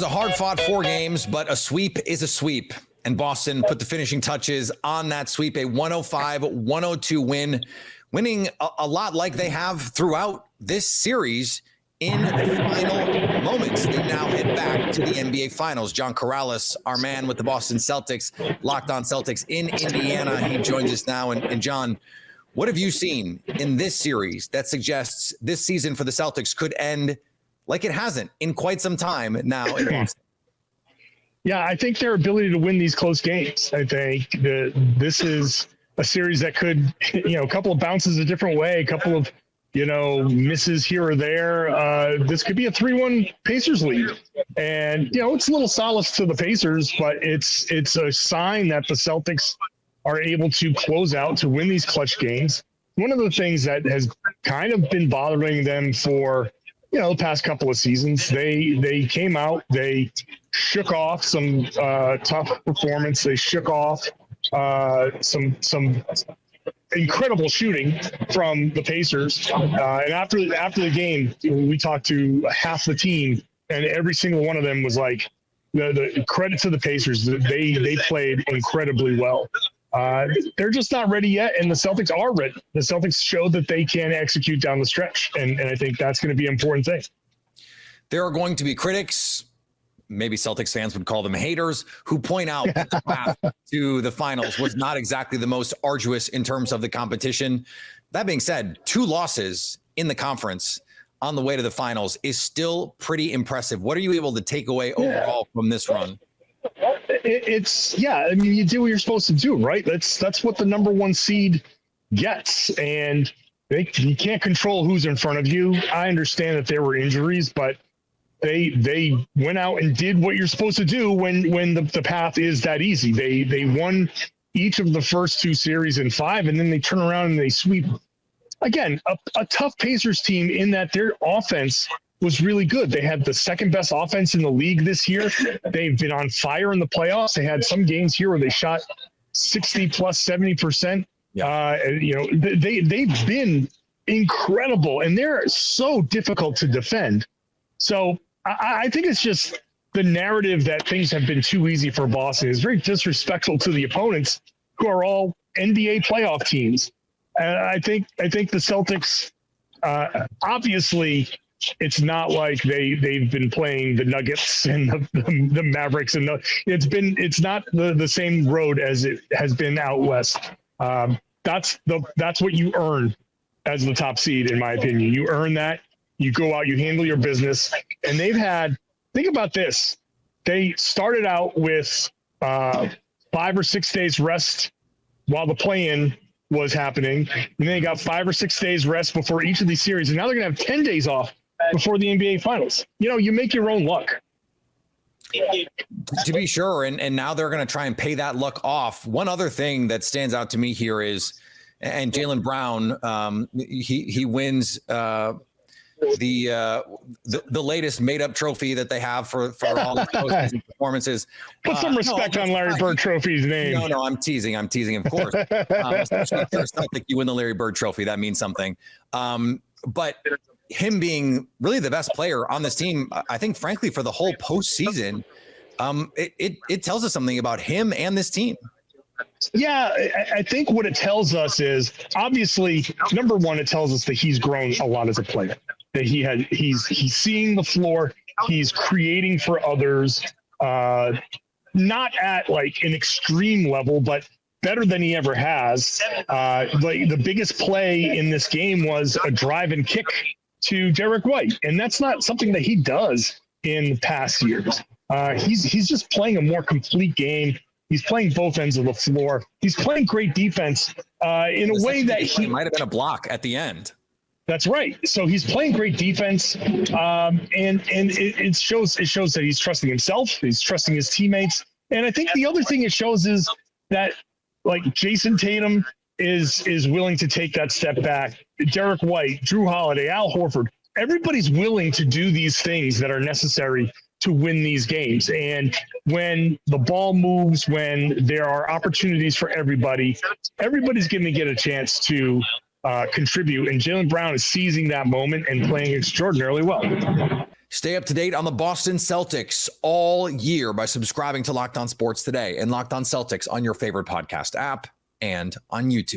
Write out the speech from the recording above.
was a hard-fought 4 games, but a sweep is a sweep. And Boston put the finishing touches on that sweep, a 105-102 win, winning a lot like they have throughout this series in the final moments. They now head back to the NBA Finals. John Karalis, our man with the Boston Celtics, Locked On Celtics in Indiana. He joins us now. And John, what have you seen in this series that suggests this season for the Celtics could end like it hasn't in quite some time now in Boston? Yeah, I think their ability to win these close games. I think this is a series that could, a couple of bounces a different way, a couple of, misses here or there. This could be a 3-1 Pacers lead. And, it's a little solace to the Pacers, but it's a sign that the Celtics are able to close out to win these clutch games. One of the things that has kind of been bothering them for, the past couple of seasons, they came out, they shook off some tough performance. They shook off some incredible shooting from the Pacers. And after the game, we talked to half the team, and every single one of them was like, the credit to the Pacers. They played incredibly well. They're just not ready yet, and the Celtics are ready. The Celtics showed that they can execute down the stretch, and I think that's going to be an important thing. There are going to be critics, maybe Celtics fans would call them haters, who point out that the path to the finals was not exactly the most arduous in terms of the competition. That being said, 2 losses in the conference on the way to the finals is still pretty impressive. What are you able to take away overall from this run? You do what you're supposed to do, right? That's what the number 1 seed gets. And you can't control who's in front of you. I understand that there were injuries, but they went out and did what you're supposed to do when the path is that easy. They won each of the first 2 series in 5, and then they turn around and they sweep. Again, a tough Pacers team in that their offense was really good. They had the second best offense in the league this year. They've been on fire in the playoffs. They had some games here where they shot 60 plus 70%. Yeah. They've been incredible, and they're so difficult to defend. So I think it's just the narrative that things have been too easy for Boston is very disrespectful to the opponents, who are all NBA playoff teams. I think the Celtics, obviously, it's not like they've been playing the Nuggets and the Mavericks, and it's not the same road as it has been out west. That's what you earn as the top seed, in my opinion. You earn that. You go out, you handle your business, and think about this. They started out with 5 or 6 days rest while the play-in was happening, and then they got 5 or 6 days rest before each of these series, and now they're going to have 10 days off before the NBA Finals. You make your own luck. To be sure, and now they're going to try and pay that luck off. One other thing that stands out to me here is, and Jaylen Brown, he wins the latest made-up trophy that they have for all the postseason performances. Put some respect on Larry Bird Trophy's name. No, I'm teasing, of course. Especially first, I think you win the Larry Bird Trophy. That means something. But him being really the best player on this team, I think, frankly, for the whole postseason, it tells us something about him and this team. Yeah, I think what it tells us is, obviously, number one, it tells us that he's grown a lot as a player. That he's seeing the floor, he's creating for others, not at like an extreme level, but better than he ever has. Like the biggest play in this game was a drive and kick to Derek White, and that's not something that he does in past years. He's just playing a more complete game. He's playing both ends of the floor. He's playing great defense in a way that he might have been a block at the end. That's right. So he's playing great defense, and it shows that he's trusting himself. He's trusting his teammates. And I think the other thing it shows is that, like, Jayson Tatum is willing to take that step back. Derek White, Drew Holiday, Al Horford, everybody's willing to do these things that are necessary to win these games. And when the ball moves, when there are opportunities for everybody's going to get a chance to contribute. And Jaylen Brown is seizing that moment and playing extraordinarily well. Stay up to date on the Boston Celtics all year by subscribing to Locked On Sports today and Locked On Celtics on your favorite podcast app and on YouTube.